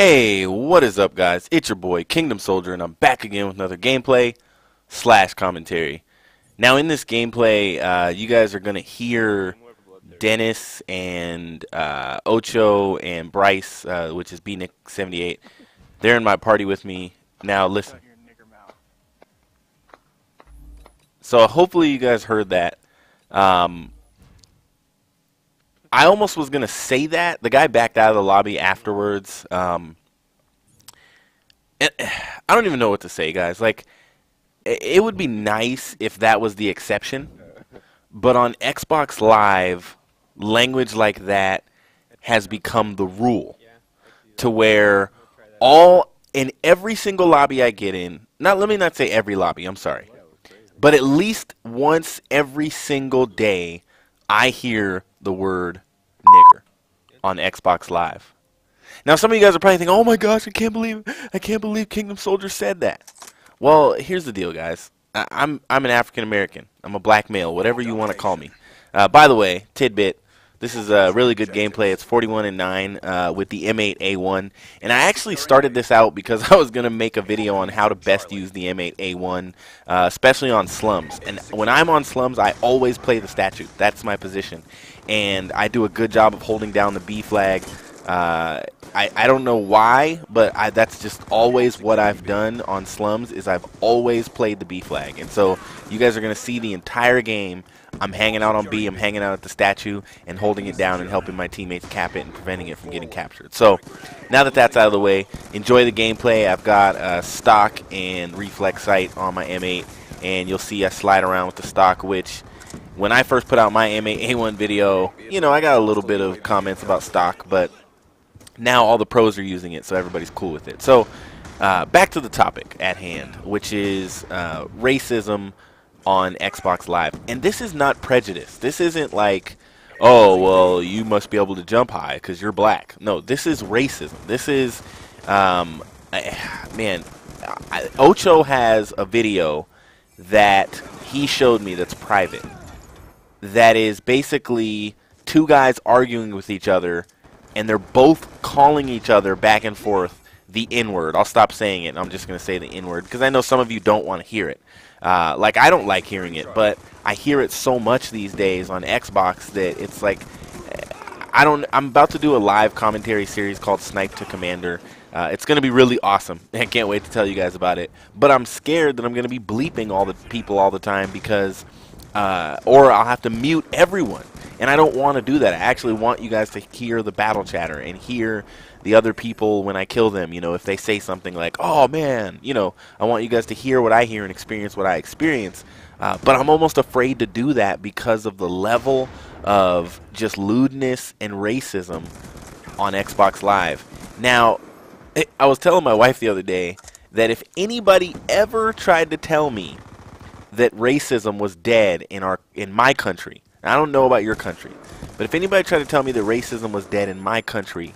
Hey, what is up, guys? It's your boy Kingdom Soldier, and I'm back again with another gameplay slash commentary. Now, in this gameplay, you guys are gonna hear Dennis and Ocho and Bryce, which is BNick78. They're in my party with me. Now, listen. So hopefully you guys heard that. I almost was going to say that. The guy backed out of the lobby afterwards. And I don't even know what to say, guys. Like, it would be nice if that was the exception. But on Xbox Live, language like that has become the rule. To where in every single lobby I get in, let me not say every lobby, I'm sorry. But at least once every single day, I hear the word nigger on Xbox Live. Now, some of you guys are probably thinking, "Oh my gosh, I can't believe Kingdom Soldier said that." Well, here's the deal, guys. I'm an African American. I'm a black male, whatever you want to call me. By the way, tidbit. This is a really good gameplay. It's 41-9 with the M8A1. And I actually started this out because I was going to make a video on how to best use the M8A1, especially on slums. And when I'm on slums, I always play the statue. That's my position. And I do a good job of holding down the B flag. I don't know why, but that's just always what I've done on slums is I've always played the B flag. And so you guys are going to see the entire game. I'm hanging out on B, I'm hanging out at the statue and holding it down and helping my teammates cap it and preventing it from getting captured. So now that that's out of the way, enjoy the gameplay. I've got stock and reflex sight on my M8, and you'll see I slide around with the stock, which when I first put out my M8A1 video, you know, I got a little bit of comments about stock, but now all the pros are using it, so everybody's cool with it. So back to the topic at hand, which is racism on Xbox Live. And this is not prejudice. This isn't like, oh, well, you must be able to jump high because you're black. No, this is racism. This is, man, Ocho has a video that he showed me that's private. That is basically two guys arguing with each other, and they're both calling each other back and forth the N-word. I'll stop saying it, and I'm just going to say the N-word because I know some of you don't want to hear it. Like, I don't like hearing it, but I hear it so much these days on Xbox that it's like, I'm about to do a live commentary series called Snipe to Commander. It's going to be really awesome. I can't wait to tell you guys about it. But I'm scared that I'm going to be bleeping all the people all the time because, or I'll have to mute everyone. And I don't want to do that. I actually want you guys to hear the battle chatter and hear the other people when I kill them, you know, if they say something like, "Oh man," you know, I want you guys to hear what I hear and experience what I experience. But I'm almost afraid to do that because of the level of just lewdness and racism on Xbox Live. Now, I was telling my wife the other day that if anybody ever tried to tell me that racism was dead in my country, I don't know about your country, but if anybody tried to tell me that racism was dead in my country,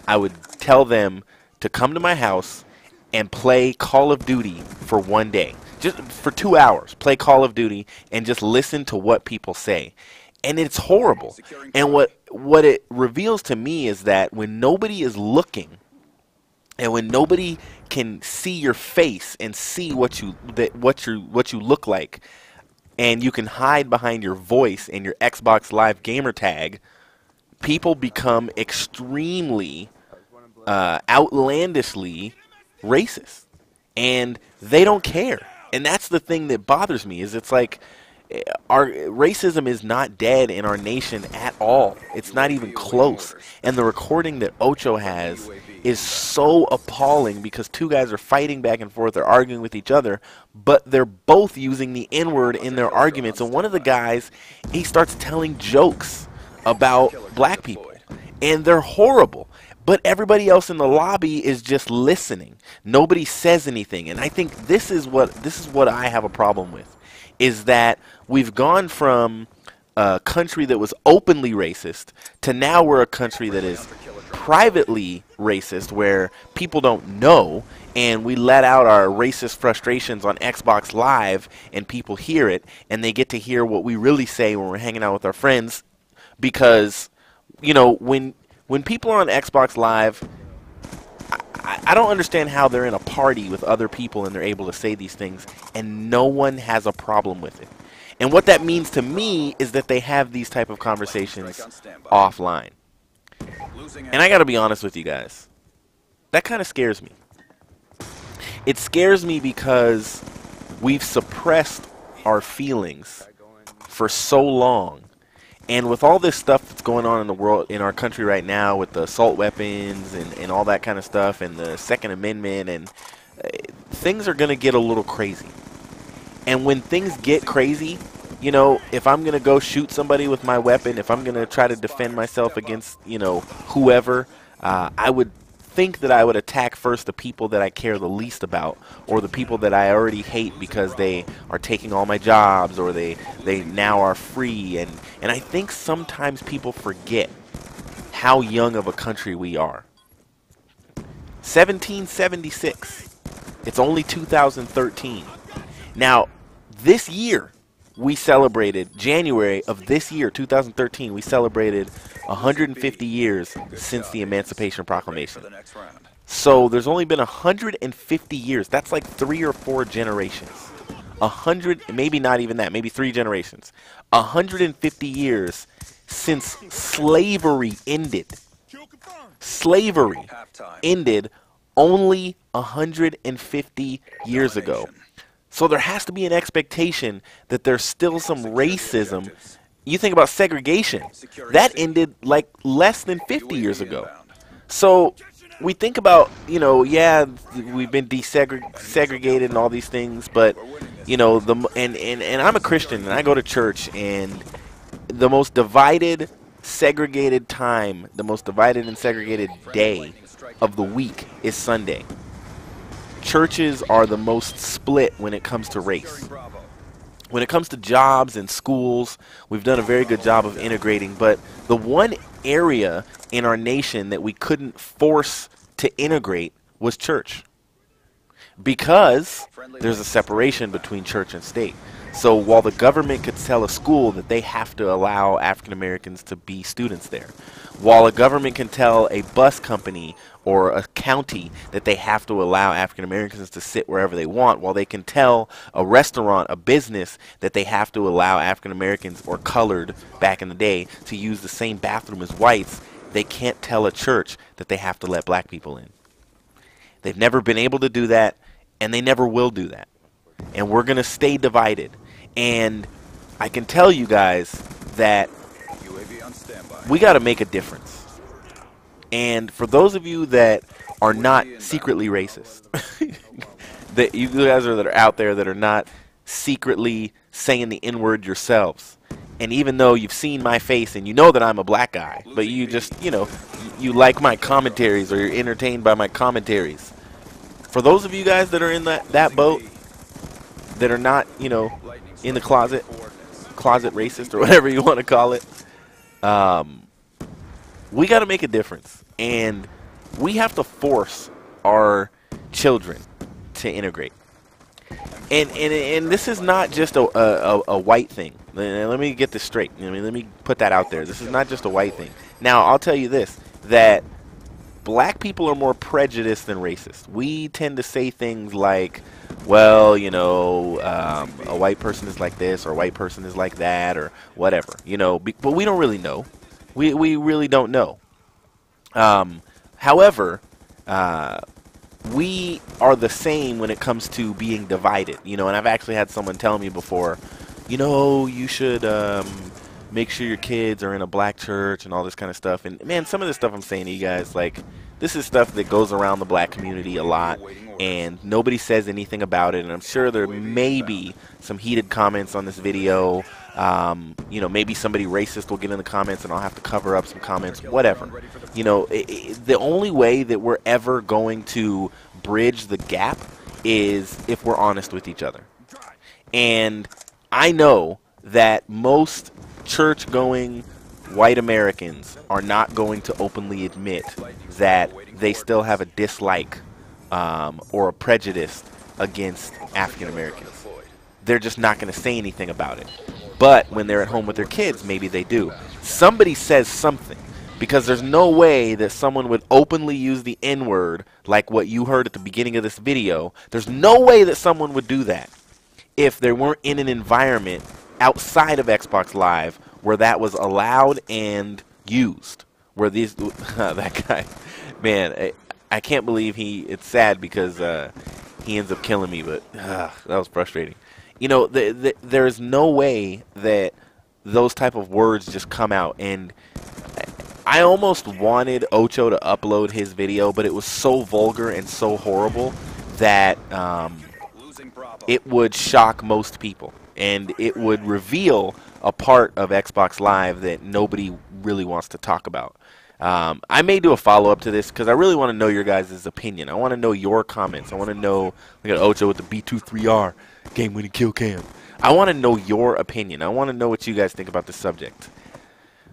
I would tell them to come to my house and play Call of Duty for one day. Just for 2 hours. Play Call of Duty and just listen to what people say. And it's horrible. And what it reveals to me is that when nobody is looking and when nobody can see your face and see what you look like, and you can hide behind your voice and your Xbox Live gamer tag, people become extremely outlandishly racist, and they don't care. And that's the thing that bothers me, is it's like our racism is not dead in our nation at all. It's not even close. And the recording that Ocho has is so appalling because two guys are fighting back and forth, they're arguing with each other, but they're both using the N-word in their arguments. And one of the guys, he starts telling jokes about black people, and they're horrible. But everybody else in the lobby is just listening. Nobody says anything. And I think this is what I have a problem with, is that we've gone from a country that was openly racist to now we're a country that is privately racist, where people don't know, and we let out our racist frustrations on Xbox Live, and people hear it, and they get to hear what we really say when we're hanging out with our friends. Because, you know, when people are on Xbox Live, I don't understand how they're in a party with other people and they're able to say these things and no one has a problem with it. And what that means to me is that they have these type of conversations offline. And I got to be honest with you guys. That kind of scares me. It scares me because we've suppressed our feelings for so long. And with all this stuff that's going on in the world, in our country right now, with the assault weapons and all that kind of stuff, and the Second Amendment, and things are going to get a little crazy. And when things get crazy, you know, if I'm going to go shoot somebody with my weapon, if I'm going to try to defend myself against, you know, whoever, I would think that I would attack first the people that I care the least about, or the people that I already hate because they are taking all my jobs, or they now are free. And I think sometimes people forget how young of a country we are. 1776. It's only 2013. Now, this year, we celebrated, January of this year, 2013, we celebrated 150 years since the Emancipation Proclamation. So there's only been 150 years. That's like 3 or 4 generations. 100, maybe not even that, maybe 3 generations. 150 years since slavery ended. Slavery ended only 150 years ago. So there has to be an expectation that there's still some racism. You think about segregation. That ended like less than 50 years ago. So we think about, you know, yeah, we've been desegregated and all these things, but, you know, and I'm a Christian and I go to church, and the most divided, segregated time, the most divided and segregated day of the week is Sunday. Churches are the most split when it comes to race. When it comes to jobs and schools, we've done a very good job of integrating, but the one area in our nation that we couldn't force to integrate was church, because there's a separation between church and state. So while the government could tell a school that they have to allow African Americans to be students there, while a government can tell a bus company or a county that they have to allow African Americans to sit wherever they want, while they can tell a restaurant, a business, that they have to allow African Americans or colored back in the day to use the same bathroom as whites, they can't tell a church that they have to let black people in. They've never been able to do that, and they never will do that. And we're going to stay divided. And I can tell you guys that we got to make a difference. And for those of you that are not secretly racist, that you guys that are out there that are not secretly saying the N-word yourselves, and even though you've seen my face and you know that I'm a black guy, but you just, you know, you like my commentaries or you're entertained by my commentaries. For those of you guys that are in that boat, that are not, you know, in the closet racist or whatever you want to call it, we got to make a difference, and we have to force our children to integrate. And this is not just a white thing. Let me get this straight. I mean, let me put that out there. This is not just a white thing. Now, I'll tell you this, that black people are more prejudiced than racist. We tend to say things like, well, you know, a white person is like this, or a white person is like that, or whatever, you know, but we don't really know. We really don't know. However, we are the same when it comes to being divided, you know, and I've actually had someone tell me before, you know, you should make sure your kids are in a black church and all this kind of stuff. And man, some of this stuff I'm saying to you guys, like, this is stuff that goes around the black community a lot, and nobody says anything about it. And I'm sure there may be some heated comments on this video. You know, maybe somebody racist will get in the comments and I'll have to cover up some comments, whatever. You know, the only way that we're ever going to bridge the gap is if we're honest with each other. And I know that most church-going white Americans are not going to openly admit that they still have a dislike or a prejudice against African Americans. They're just not going to say anything about it. But when they're at home with their kids, maybe they do. Somebody says something. Because there's no way that someone would openly use the N-word like what you heard at the beginning of this video. There's no way that someone would do that if they weren't in an environment outside of Xbox Live where that was allowed and used. Where these that guy, man, I can't believe it's sad because he ends up killing me, but that was frustrating. You know, there's no way that those type of words just come out, and I almost wanted Ocho to upload his video, but it was so vulgar and so horrible that it would shock most people, and it would reveal a part of Xbox Live that nobody really wants to talk about. I may do a follow-up to this because I really want to know your guys' opinion. I want to know your comments. I want to know, look at Ocho with the B23R, game-winning kill cam. I want to know your opinion. I want to know what you guys think about this subject.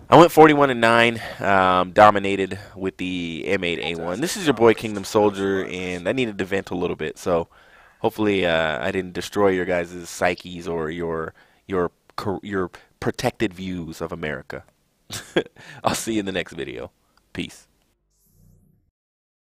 I went 41-9, dominated with the M8A1. This is your boy Kingdom Soldier, and I needed to vent a little bit, so hopefully I didn't destroy your guys' psyches or your protected views of America. I'll see you in the next video. Peace.